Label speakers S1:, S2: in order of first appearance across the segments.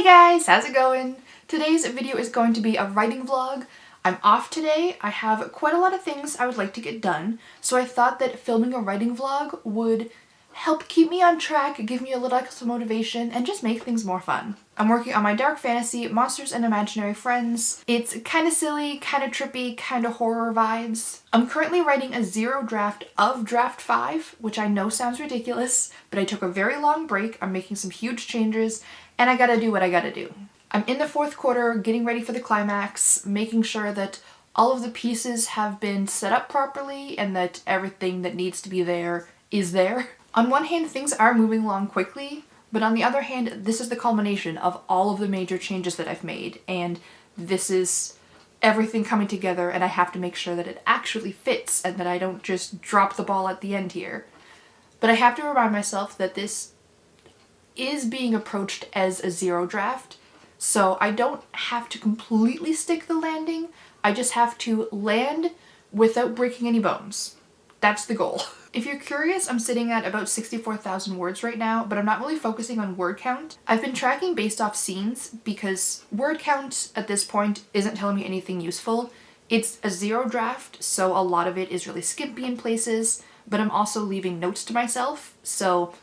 S1: guys, how's it going? Today's video is going to be a writing vlog. I'm off today. I have quite a lot of things I would like to get done, so I thought that filming a writing vlog would help keep me on track, give me a little extra motivation, and just make things more fun. I'm working on my dark fantasy, Monsters and Imaginary Friends. It's kind of silly, kind of trippy, kind of horror vibes. I'm currently writing a zero draft of draft 5, which I know sounds ridiculous, but I took a very long break. I'm making some huge changes, and I gotta do what I gotta do. I'm in the 4th quarter, getting ready for the climax, making sure that all of the pieces have been set up properly and that everything that needs to be there is there. On one hand, things are moving along quickly, but on the other hand, this is the culmination of all of the major changes that I've made, and this is everything coming together, and I have to make sure that it actually fits and that I don't just drop the ball at the end here. But I have to remind myself that this is being approached as a zero draft, so I don't have to completely stick the landing. I just have to land without breaking any bones. That's the goal. If you're curious, I'm sitting at about 64,000 words right now, but I'm not really focusing on word count. I've been tracking based off scenes because word count at this point isn't telling me anything useful. It's a zero draft, so a lot of it is really skimpy in places, but I'm also leaving notes to myself, so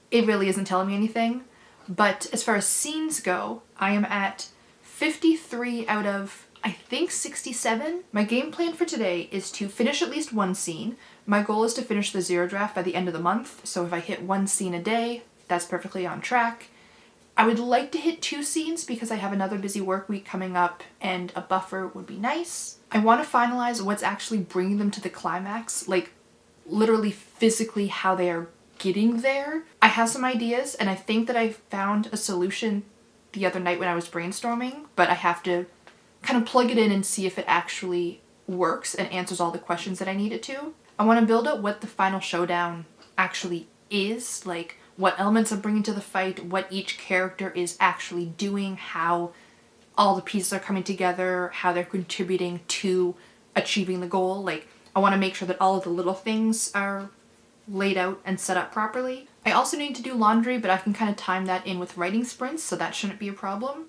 S1: it really isn't telling me anything. But as far as scenes go, I am at 53 out of, I think, 67. My game plan for today is to finish at least one scene. My goal is to finish the zero draft by the end of the month, so if I hit one scene a day, that's perfectly on track. I would like to hit 2 scenes because I have another busy work week coming up and a buffer would be nice. I want to finalize what's actually bringing them to the climax, like literally physically how they are getting there. I have some ideas and I think that I found a solution the other night when I was brainstorming, but I have to kind of plug it in and see if it actually works and answers all the questions that I need it to. I want to build up what the final showdown actually is, like what elements I'm bringing to the fight, what each character is actually doing, how all the pieces are coming together, how they're contributing to achieving the goal. Like, I want to make sure that all of the little things are laid out and set up properly. I also need to do laundry, but I can kind of time that in with writing sprints, so that shouldn't be a problem.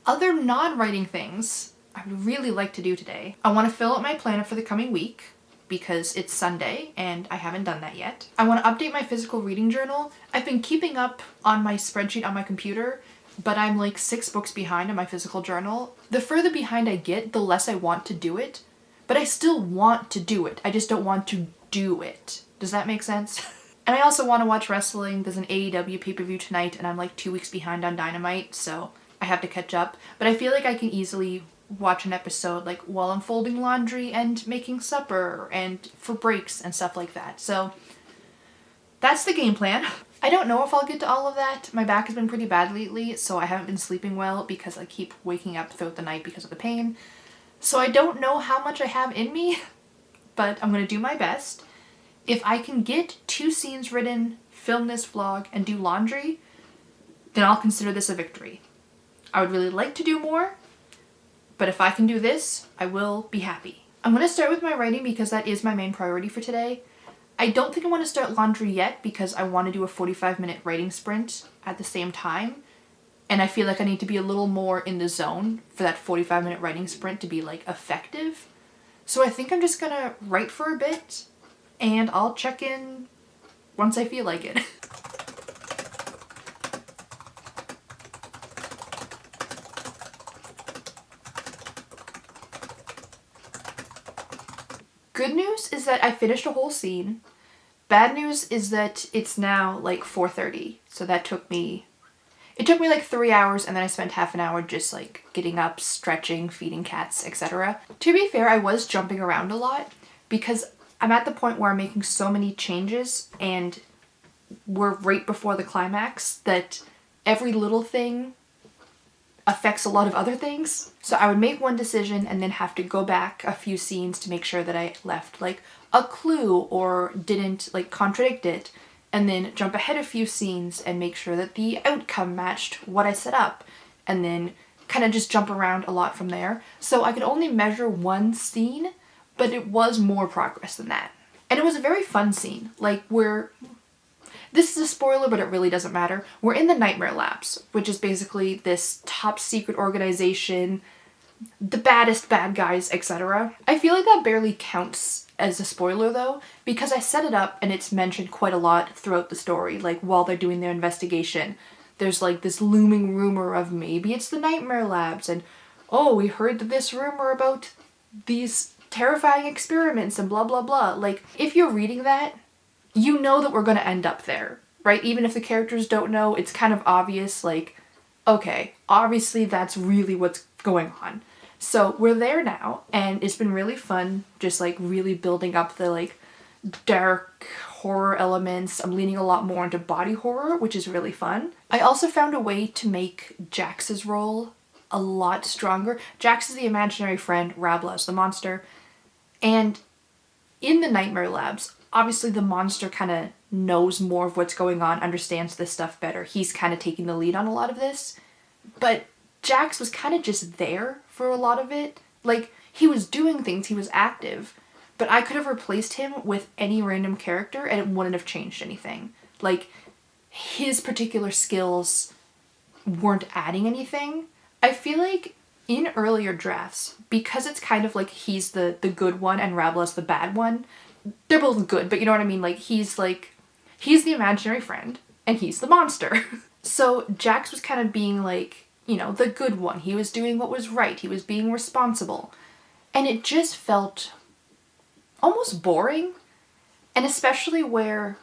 S1: Other non-writing things I would really like to do today. I want to fill out my planner for the coming week because it's Sunday and I haven't done that yet. I want to update my physical reading journal. I've been keeping up on my spreadsheet on my computer, but I'm like 6 books behind on my physical journal. The further behind I get, the less I want to do it, but I still want to do it. I just don't want to do it. Does that make sense? And I also want to watch wrestling. There's an AEW pay-per-view tonight and I'm like 2 weeks behind on Dynamite, so I have to catch up. But I feel like I can easily watch an episode like while I'm folding laundry and making supper and for breaks and stuff like that. So that's the game plan. I don't know if I'll get to all of that. My back has been pretty bad lately, so I haven't been sleeping well because I keep waking up throughout the night because of the pain. So I don't know how much I have in me, but I'm going to do my best. If I can get 2 scenes written, film this vlog, and do laundry, then I'll consider this a victory. I would really like to do more, but if I can do this, I will be happy. I'm going to start with my writing because that is my main priority for today. I don't think I want to start laundry yet because I want to do a 45-minute writing sprint at the same time, and I feel like I need to be a little more in the zone for that 45-minute writing sprint to be like effective. So I think I'm just going to write for a bit, and I'll check in once I feel like it. Good news is that I finished a whole scene. Bad news is that it's now like 4:30, so it took me like 3 hours, and then I spent half an hour just like getting up, stretching, feeding cats, etc. To be fair, I was jumping around a lot because I'm at the point where I'm making so many changes and we're right before the climax that every little thing affects a lot of other things. So I would make one decision and then have to go back a few scenes to make sure that I left like a clue or didn't like contradict it, and then jump ahead a few scenes and make sure that the outcome matched what I set up, and then kind of just jump around a lot from there. So I could only measure one scene, but it was more progress than that. And it was a very fun scene. Like, This is a spoiler, but it really doesn't matter. We're in the Nightmare Labs, which is basically this top secret organization, the baddest bad guys, etc. I feel like that barely counts as a spoiler though, because I set it up and it's mentioned quite a lot throughout the story, like while they're doing their investigation. There's like this looming rumor of maybe it's the Nightmare Labs, and oh, we heard this rumor about these terrifying experiments and blah blah blah. Like, if you're reading that, you know that we're gonna end up there, right? Even if the characters don't know, it's kind of obvious, like, okay, obviously that's really what's going on. So we're there now, and it's been really fun, just like really building up the like dark horror elements. I'm leaning a lot more into body horror, which is really fun. I also found a way to make Jax's role a lot stronger. Jax is the imaginary friend, Rabla is the monster, and in the Nightmare Labs, obviously the monster kind of knows more of what's going on, understands this stuff better. He's kind of taking the lead on a lot of this, but Jax was kind of just there for a lot of it. Like, he was doing things, he was active, but I could have replaced him with any random character and it wouldn't have changed anything. Like, his particular skills weren't adding anything. I feel like in earlier drafts, because it's kind of like he's the good one and Rabla's the bad one, they're both good, but you know what I mean? Like, he's the imaginary friend and he's the monster. So Jax was kind of being like, you know, the good one. He was doing what was right. He was being responsible. And it just felt almost boring. And especially where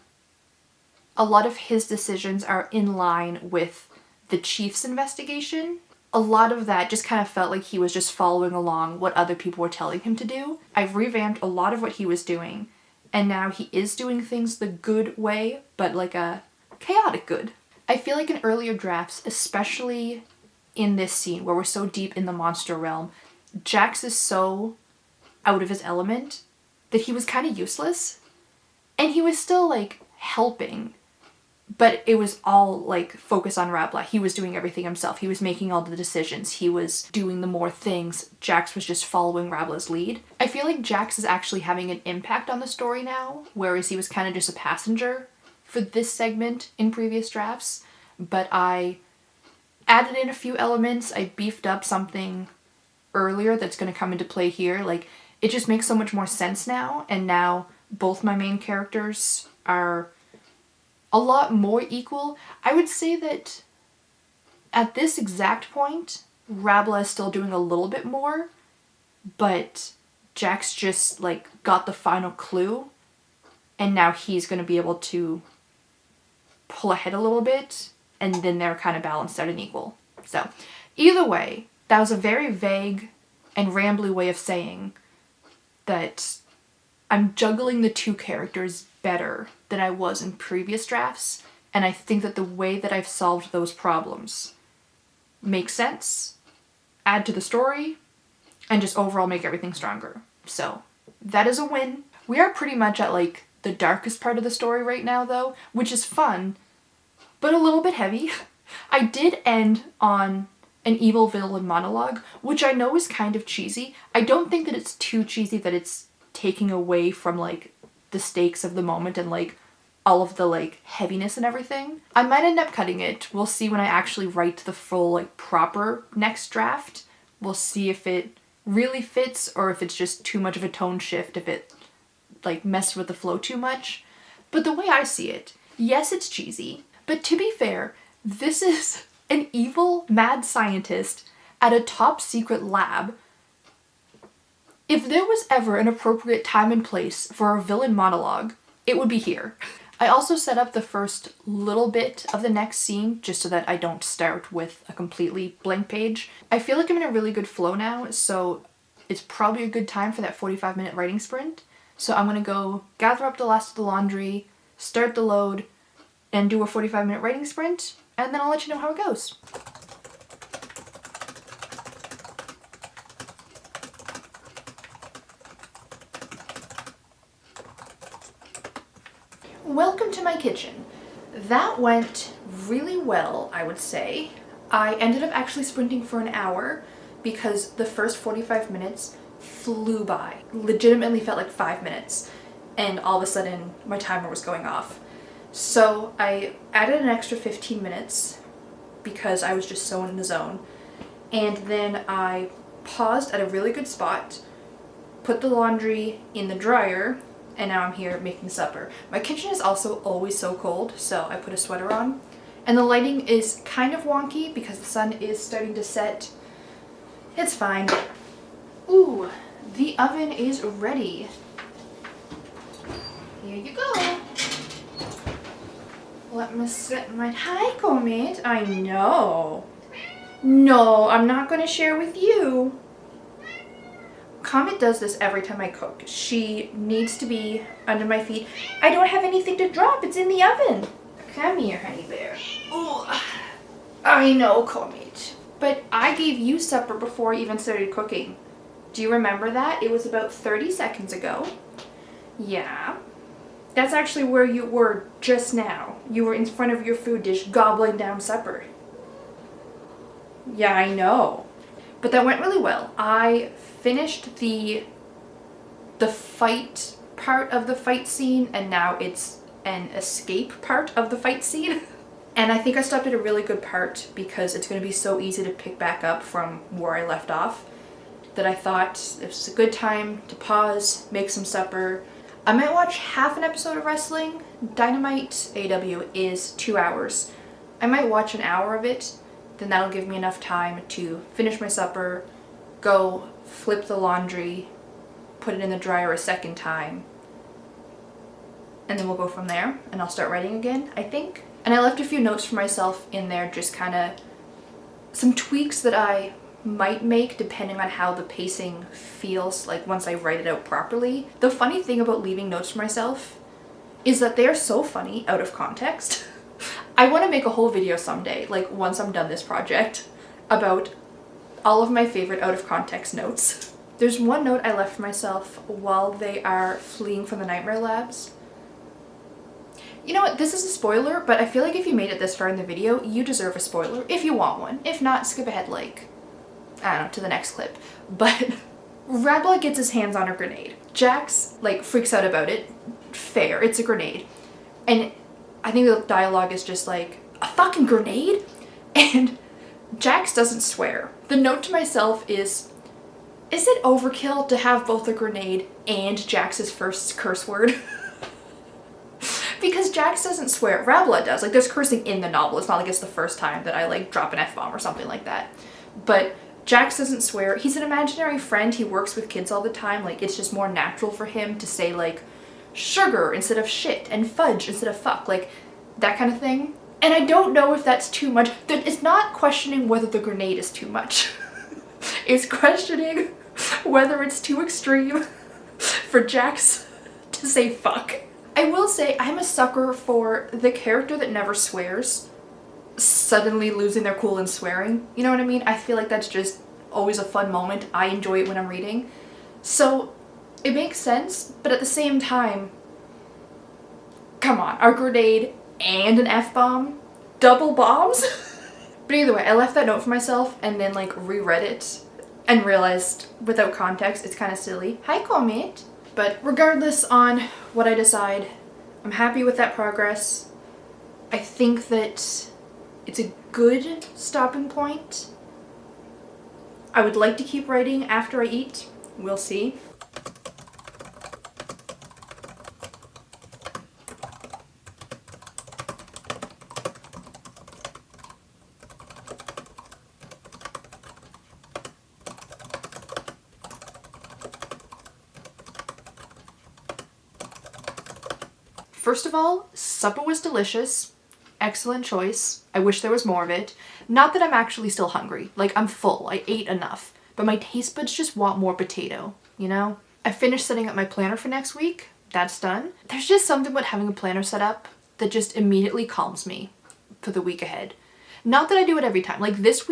S1: a lot of his decisions are in line with the chief's investigation. A lot of that just kind of felt like he was just following along what other people were telling him to do. I've revamped a lot of what he was doing, and now he is doing things the good way, but like a chaotic good. I feel like in earlier drafts, especially in this scene where we're so deep in the monster realm, Jax is so out of his element that he was kind of useless. And he was still like helping, but it was all like focus on Rabla. He was doing everything himself. He was making all the decisions. He was doing the more things. Jax was just following Rabla's lead. I feel like Jax is actually having an impact on the story now, whereas he was kind of just a passenger for this segment in previous drafts. But I added in a few elements. I beefed up something earlier that's going to come into play here. Like, it just makes so much more sense now, and now both my main characters are a lot more equal. I would say that at this exact point, Rabla is still doing a little bit more, but Jax just like got the final clue, and now he's going to be able to pull ahead a little bit, and then they're kind of balanced out and equal. So either way, that was a very vague and rambly way of saying that I'm juggling the two characters better than I was in previous drafts, and I think that the way that I've solved those problems makes sense, add to the story, and just overall make everything stronger. So that is a win. We are pretty much at like the darkest part of the story right now though, which is fun, but a little bit heavy. I did end on an evil villain monologue, which I know is kind of cheesy. I don't think that it's too cheesy that it's taking away from like the stakes of the moment and like all of the like heaviness and everything. I might end up cutting it. We'll see when I actually write the full like proper next draft. We'll see if it really fits or if it's just too much of a tone shift, if it like messed with the flow too much. But the way I see it, yes, it's cheesy, but to be fair, this is an evil mad scientist at a top secret lab. If there was ever an appropriate time and place for a villain monologue, it would be here. I also set up the first little bit of the next scene just so that I don't start with a completely blank page. I feel like I'm in a really good flow now, so it's probably a good time for that 45-minute writing sprint. So I'm gonna go gather up the last of the laundry, start the load, and do a 45-minute writing sprint, and then I'll let you know how it goes. Welcome to my kitchen. That went really well, I would say. I ended up actually sprinting for an hour because the first 45 minutes flew by. Legitimately felt like 5 minutes, and all of a sudden my timer was going off. So I added an extra 15 minutes because I was just so in the zone. And then I paused at a really good spot, put the laundry in the dryer, and now I'm here making supper. My kitchen is also always so cold, so I put a sweater on. And the lighting is kind of wonky because the sun is starting to set. It's fine. Ooh, the oven is ready. Here you go. Let me set my... Hi, Comet. I know. No, I'm not going to share with you. Comet does this every time I cook. She needs to be under my feet. I don't have anything to drop. It's in the oven. Come here, honey bear. Oh, I know, Comet. But I gave you supper before I even started cooking. Do you remember that? It was about 30 seconds ago. Yeah. That's actually where you were just now. You were in front of your food dish gobbling down supper. Yeah, I know. But that went really well. I finished the fight part of the fight scene, and now it's an escape part of the fight scene. And I think I stopped at a really good part because it's going to be so easy to pick back up from where I left off that I thought it was a good time to pause, make some supper. I might watch half an episode of wrestling. Dynamite AW is 2 hours. I might watch an hour of it, then that'll give me enough time to finish my supper, go flip the laundry, put it in the dryer a second time, and then we'll go from there, and I'll start writing again, I think. And I left a few notes for myself in there, just kind of some tweaks that I might make depending on how the pacing feels like once I write it out properly. The funny thing about leaving notes for myself is that they are so funny out of context. I want to make a whole video someday, like once I'm done this project, about all of my favorite out of context notes. There's one note I left for myself while they are fleeing from the Nightmare Labs. You know what, this is a spoiler, but I feel like if you made it this far in the video, you deserve a spoiler, if you want one. If not, skip ahead like, I don't know, to the next clip. But Radblood gets his hands on a grenade. Jax, like, freaks out about it. Fair, it's a grenade. And I think the dialogue is just like, a fucking grenade? And Jax doesn't swear. The note to myself is it overkill to have both a grenade and Jax's first curse word? Because Jax doesn't swear. Radblood does. Like, there's cursing in the novel. It's not like it's the first time that I, like, drop an F-bomb or something like that. But Jax doesn't swear. He's an imaginary friend. He works with kids all the time. Like, it's just more natural for him to say, like, sugar instead of shit and fudge instead of fuck. Like, that kind of thing. And I don't know if that's too much. It's not questioning whether the grenade is too much. It's questioning whether it's too extreme for Jax to say fuck. I will say I'm a sucker for the character that never swears suddenly losing their cool and swearing. You know what I mean? I feel like that's just always a fun moment. I enjoy it when I'm reading. So it makes sense, but at the same time, come on, a grenade and an F-bomb? Double bombs? But either way, I left that note for myself and then like reread it and realized without context it's kind of silly. Hi, Comet. But regardless on what I decide, I'm happy with that progress. I think that it's a good stopping point. I would like to keep writing after I eat. We'll see. First of all, supper was delicious. Excellent choice. I wish there was more of it. Not that I'm actually still hungry. Like, I'm full. I ate enough. But my taste buds just want more potato, you know? I finished setting up my planner for next week. That's done. There's just something about having a planner set up that just immediately calms me for the week ahead. Not that I do it every time. Like this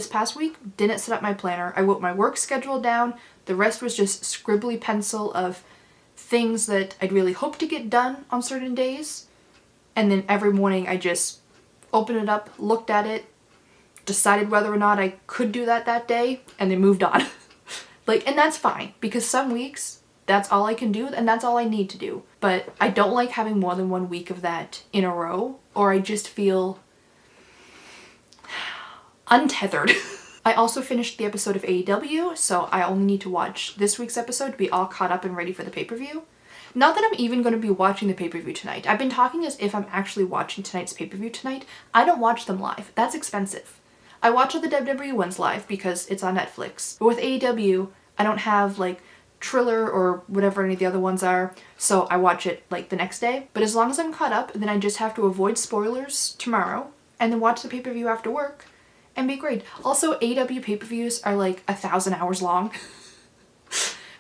S1: past week, didn't set up my planner. I wrote my work schedule down. The rest was just scribbly pencil of things that I'd really hope to get done on certain days. And then every morning I just opened it up, looked at it, decided whether or not I could do that day, and then moved on. Like, and that's fine, because some weeks that's all I can do and that's all I need to do. But I don't like having more than 1 week of that in a row, or I just feel untethered. I also finished the episode of AEW, so I only need to watch this week's episode to be all caught up and ready for the pay-per-view. Not that I'm even going to be watching the pay-per-view tonight. I've been talking as if I'm actually watching tonight's pay-per-view tonight. I don't watch them live. That's expensive. I watch all the WWE ones live because it's on Netflix. But with AEW, I don't have like Triller or whatever any of the other ones are, so I watch it like the next day. But as long as I'm caught up, then I just have to avoid spoilers tomorrow and then watch the pay-per-view after work and be great. Also, AEW pay-per-views are like 1,000 hours long.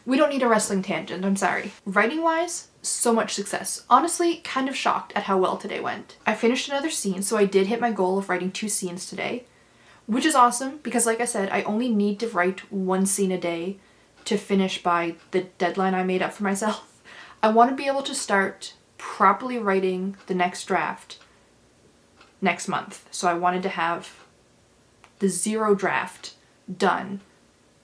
S1: We don't need a wrestling tangent, I'm sorry. Writing-wise, so much success. Honestly, kind of shocked at how well today went. I finished another scene, so I did hit my goal of writing 2 scenes today, which is awesome because like I said, I only need to write 1 scene a day to finish by the deadline I made up for myself. I want to be able to start properly writing the next draft next month. So I wanted to have the 0 draft done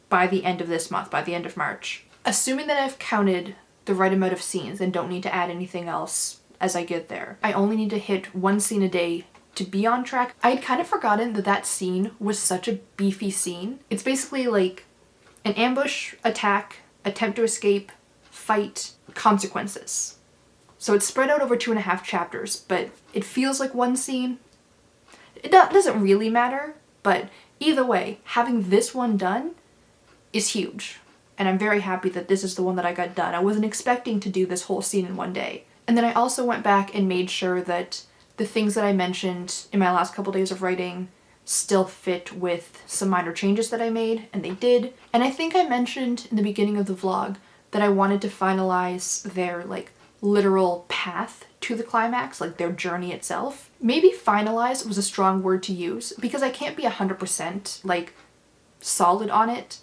S1: by the end of this month, by the end of March. Assuming that I've counted the right amount of scenes and don't need to add anything else as I get there, I only need to hit 1 scene a day to be on track. I had kind of forgotten that that scene was such a beefy scene. It's basically like an ambush, attack, attempt to escape, fight, consequences. So it's spread out over 2.5 chapters, but it feels like 1 scene. It doesn't really matter, but either way, having this one done is huge. And I'm very happy that this is the one that I got done. I wasn't expecting to do this whole scene in 1 day. And then I also went back and made sure that the things that I mentioned in my last couple days of writing still fit with some minor changes that I made, and they did. And I think I mentioned in the beginning of the vlog that I wanted to finalize their like literal path to the climax, like their journey itself. Maybe finalize was a strong word to use because I can't be 100% like solid on it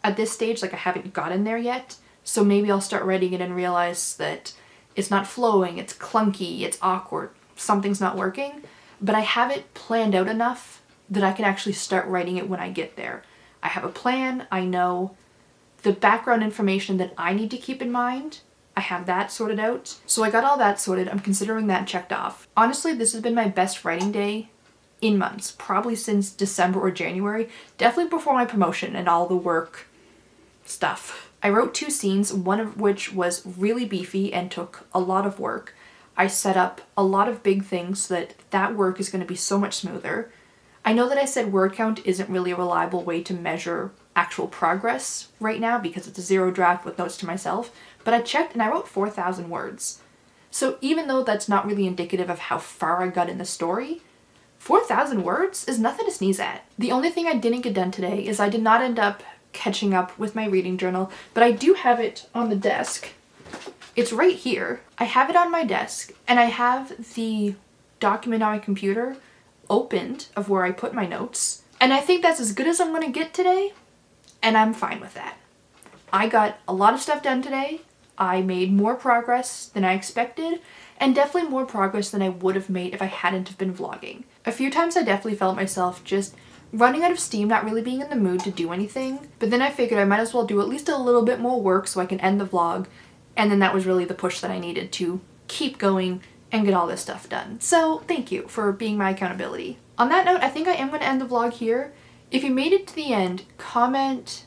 S1: at this stage, like I haven't gotten there yet. So maybe I'll start writing it and realize that it's not flowing, it's clunky, it's awkward, something's not working, but I have it planned out enough that I can actually start writing it when I get there. I have a plan, I know the background information that I need to keep in mind. I have that sorted out. So I got all that sorted. I'm considering that checked off. Honestly, this has been my best writing day in months, probably since December or January, definitely before my promotion and all the work stuff. I wrote 2 scenes, one of which was really beefy and took a lot of work. I set up a lot of big things so that that work is going to be so much smoother. I know that I said word count isn't really a reliable way to measure actual progress right now because it's a 0 draft with notes to myself, but I checked and I wrote 4,000 words. So even though that's not really indicative of how far I got in the story, 4,000 words is nothing to sneeze at. The only thing I didn't get done today is I did not end up catching up with my reading journal, but I do have it on the desk. It's right here. I have it on my desk and I have the document on my computer opened of where I put my notes. And I think that's as good as I'm gonna get today, and I'm fine with that. I got a lot of stuff done today. I made more progress than I expected, and definitely more progress than I would have made if I hadn't have been vlogging. A few times I definitely felt myself just running out of steam, not really being in the mood to do anything, but then I figured I might as well do at least a little bit more work so I can end the vlog, and then that was really the push that I needed to keep going and get all this stuff done. So thank you for being my accountability. On that note, I think I am going to end the vlog here. If you made it to the end, comment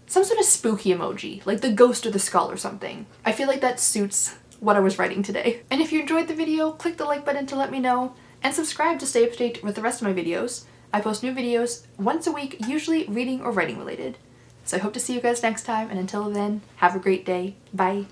S1: some sort of spooky emoji, like the ghost or the skull or something. I feel like that suits what I was writing today. And if you enjoyed the video, click the like button to let me know, and subscribe to stay up to date with the rest of my videos. I post new videos once a week, usually reading or writing related. So I hope to see you guys next time, and until then, have a great day. Bye.